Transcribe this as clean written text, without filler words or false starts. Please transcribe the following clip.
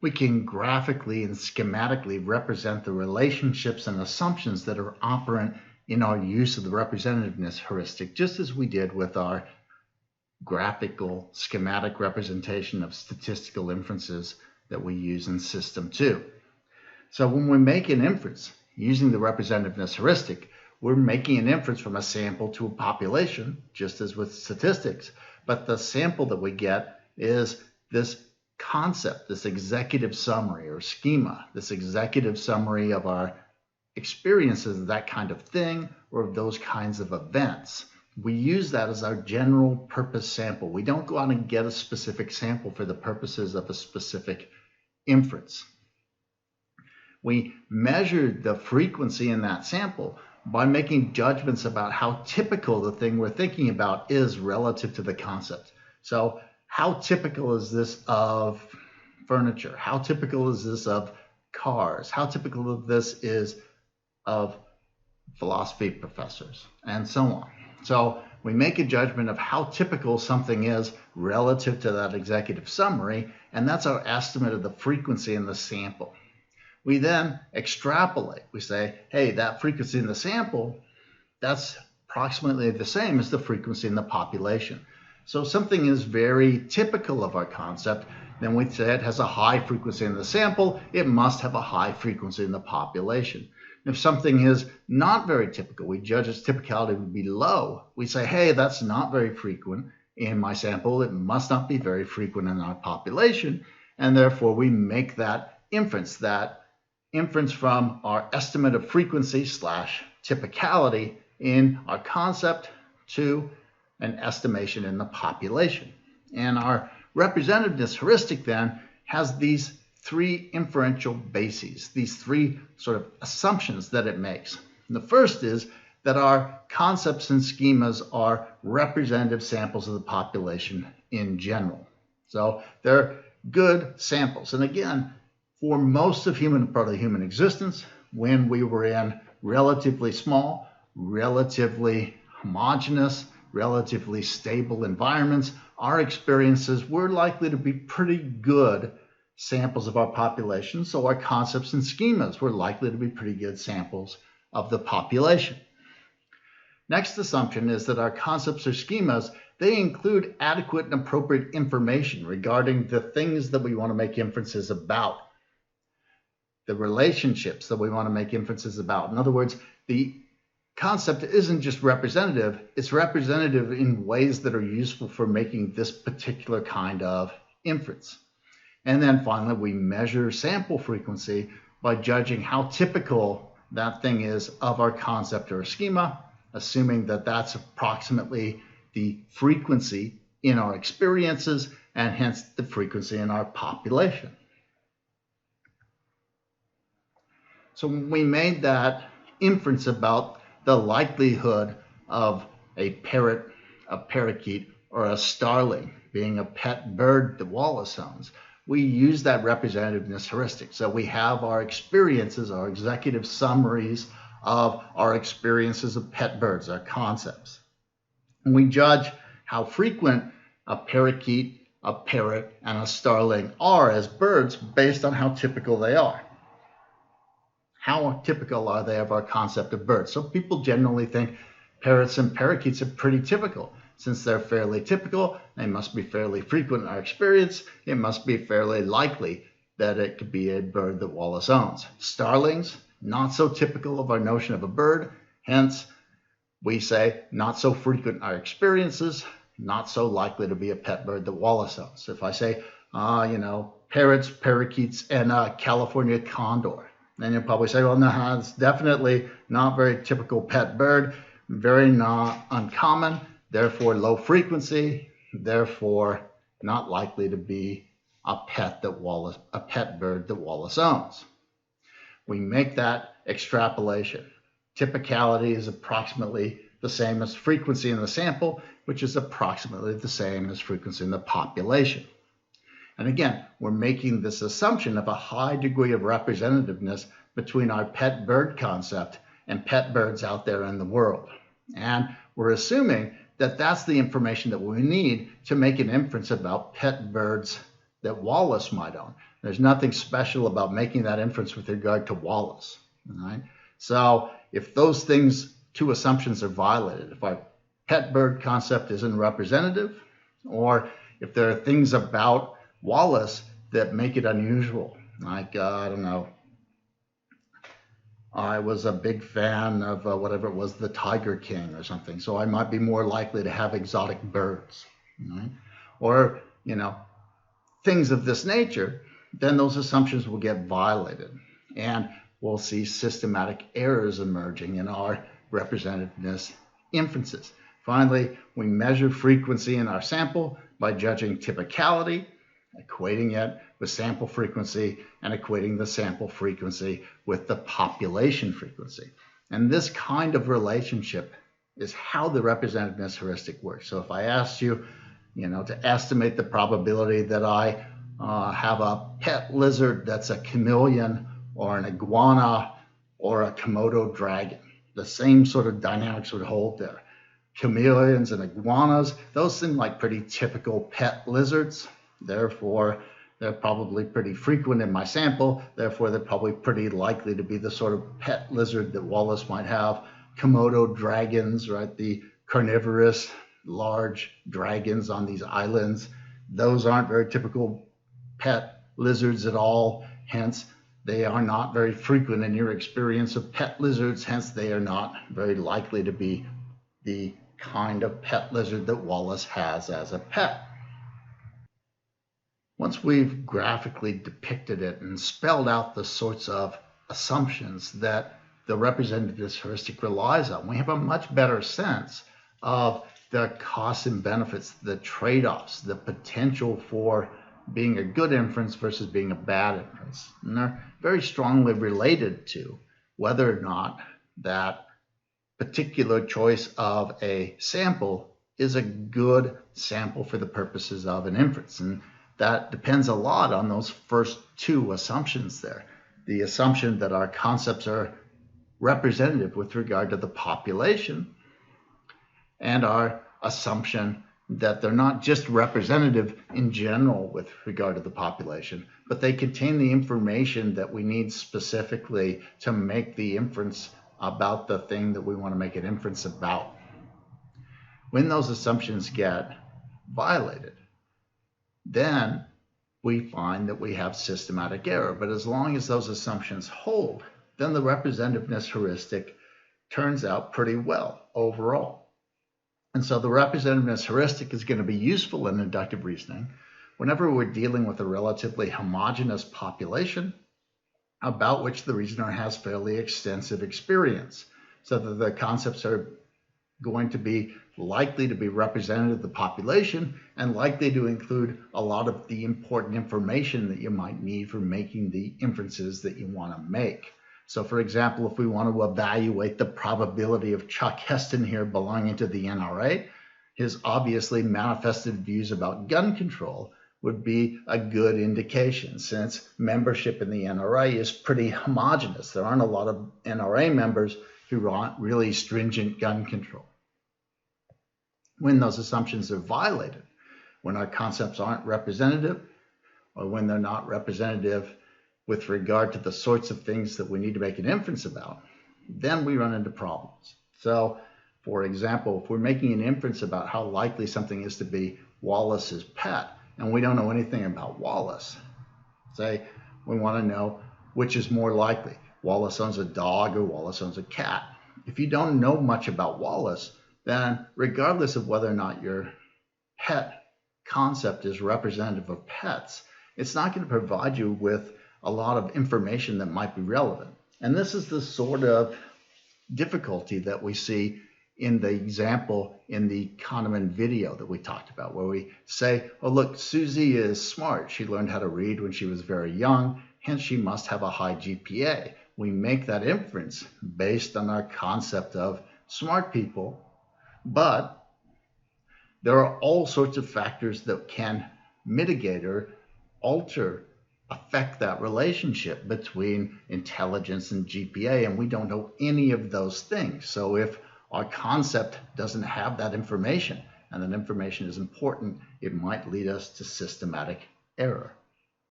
we can graphically and schematically represent the relationships and assumptions that are operant in our use of the representativeness heuristic, just as we did with our graphical schematic representation of statistical inferences that we use in System 2. So when we make an inference using the representativeness heuristic, we're making an inference from a sample to a population, just as with statistics. But the sample that we get is this concept, this executive summary or schema, this executive summary of our experiences, that kind of thing, or of those kinds of events. We use that as our general purpose sample. We don't go out and get a specific sample for the purposes of a specific inference. We measure the frequency in that sample by making judgments about how typical the thing we're thinking about is relative to the concept. So how typical is this of furniture? How typical is this of cars? How typical of this is of philosophy professors, and so on. So we make a judgment of how typical something is relative to that executive summary, and that's our estimate of the frequency in the sample. We then extrapolate. We say, hey, that frequency in the sample, that's approximately the same as the frequency in the population. So something is very typical of our concept, then we say it has a high frequency in the sample, it must have a high frequency in the population. If something is not very typical, we judge its typicality would be low. We say, hey, that's not very frequent in my sample. It must not be very frequent in our population. And therefore, we make that inference from our estimate of frequency / typicality in our concept to an estimation in the population. And our representativeness heuristic then has these three inferential bases, these three sort of assumptions that it makes. And the first is that our concepts and schemas are representative samples of the population in general. So they're good samples. And again, for most of human and proto-human existence, when we were in relatively small, relatively homogeneous, relatively stable environments, our experiences were likely to be pretty good samples of our population, so our concepts and schemas were likely to be pretty good samples of the population. Next assumption is that our concepts or schemas, they include adequate and appropriate information regarding the things that we want to make inferences about, the relationships that we want to make inferences about. In other words, the concept isn't just representative, it's representative in ways that are useful for making this particular kind of inference. And then finally, we measure sample frequency by judging how typical that thing is of our concept or schema, assuming that that's approximately the frequency in our experiences and hence the frequency in our population. So when we made that inference about the likelihood of a parrot, a parakeet, or a starling being a pet bird that Wallace owns, we use that representativeness heuristic. So we have our experiences, our executive summaries of our experiences of pet birds, our concepts. And we judge how frequent a parakeet, a parrot, and a starling are as birds based on how typical they are. How typical are they of our concept of birds? So people generally think parrots and parakeets are pretty typical. Since they're fairly typical, they must be fairly frequent in our experience. It must be fairly likely that it could be a bird that Wallace owns. Starlings, not so typical of our notion of a bird. Hence, we say not so frequent in our experiences, not so likely to be a pet bird that Wallace owns. If I say, parrots, parakeets, and a California condor, then you'll probably say, well, no, it's definitely not very typical pet bird, very not uncommon, therefore low frequency, therefore not likely to be a pet bird that Wallace owns. We make that extrapolation. Typicality is approximately the same as frequency in the sample, which is approximately the same as frequency in the population. And again, we're making this assumption of a high degree of representativeness between our pet bird concept and pet birds out there in the world. And we're assuming that that's the information that we need to make an inference about pet birds that Wallace might own. There's nothing special about making that inference with regard to Wallace. All right? So if those two assumptions are violated, if our pet bird concept isn't representative, or if there are things about Wallace that make it unusual, like, I don't know, I was a big fan of whatever it was, the Tiger King or something, so I might be more likely to have exotic birds, right? Or, things of this nature, then those assumptions will get violated, and we'll see systematic errors emerging in our representativeness inferences. Finally, we measure frequency in our sample by judging typicality, equating it with sample frequency, and equating the sample frequency with the population frequency. And this kind of relationship is how the representativeness heuristic works. So if I asked you, to estimate the probability that I have a pet lizard that's a chameleon or an iguana or a Komodo dragon, the same sort of dynamics would hold there. Chameleons and iguanas, those seem like pretty typical pet lizards. Therefore, they're probably pretty frequent in my sample. Therefore, they're probably pretty likely to be the sort of pet lizard that Wallace might have. Komodo dragons, right? The carnivorous large dragons on these islands. Those aren't very typical pet lizards at all. Hence, they are not very frequent in your experience of pet lizards. Hence, they are not very likely to be the kind of pet lizard that Wallace has as a pet. Once we've graphically depicted it and spelled out the sorts of assumptions that the representativeness heuristic relies on, we have a much better sense of the costs and benefits, the trade-offs, the potential for being a good inference versus being a bad inference. And they're very strongly related to whether or not that particular choice of a sample is a good sample for the purposes of an inference. And that depends a lot on those first two assumptions there. The assumption that our concepts are representative with regard to the population, and our assumption that they're not just representative in general with regard to the population, but they contain the information that we need specifically to make the inference about the thing that we want to make an inference about. When those assumptions get violated, then we find that we have systematic error. But as long as those assumptions hold, then the representativeness heuristic turns out pretty well overall. And so the representativeness heuristic is going to be useful in inductive reasoning whenever we're dealing with a relatively homogeneous population about which the reasoner has fairly extensive experience, so that the concepts are going to be likely to be representative of the population and likely to include a lot of the important information that you might need for making the inferences that you want to make. So for example, if we want to evaluate the probability of Chuck Heston here belonging to the NRA, his obviously manifested views about gun control would be a good indication, since membership in the NRA is pretty homogeneous. There aren't a lot of NRA members who want really stringent gun control. When those assumptions are violated, when our concepts aren't representative, or when they're not representative with regard to the sorts of things that we need to make an inference about, then we run into problems. So, for example, if we're making an inference about how likely something is to be Wallace's pet, and we don't know anything about Wallace, say we want to know which is more likely, Wallace owns a dog or Wallace owns a cat. If you don't know much about Wallace, then regardless of whether or not your pet concept is representative of pets, it's not going to provide you with a lot of information that might be relevant. And this is the sort of difficulty that we see in the example in the Kahneman video that we talked about, where we say, oh, look, Susie is smart. She learned how to read when she was very young, hence she must have a high GPA. We make that inference based on our concept of smart people, but there are all sorts of factors that can mitigate or affect that relationship between intelligence and GPA, and we don't know any of those things. So if our concept doesn't have that information, and that information is important, it might lead us to systematic error.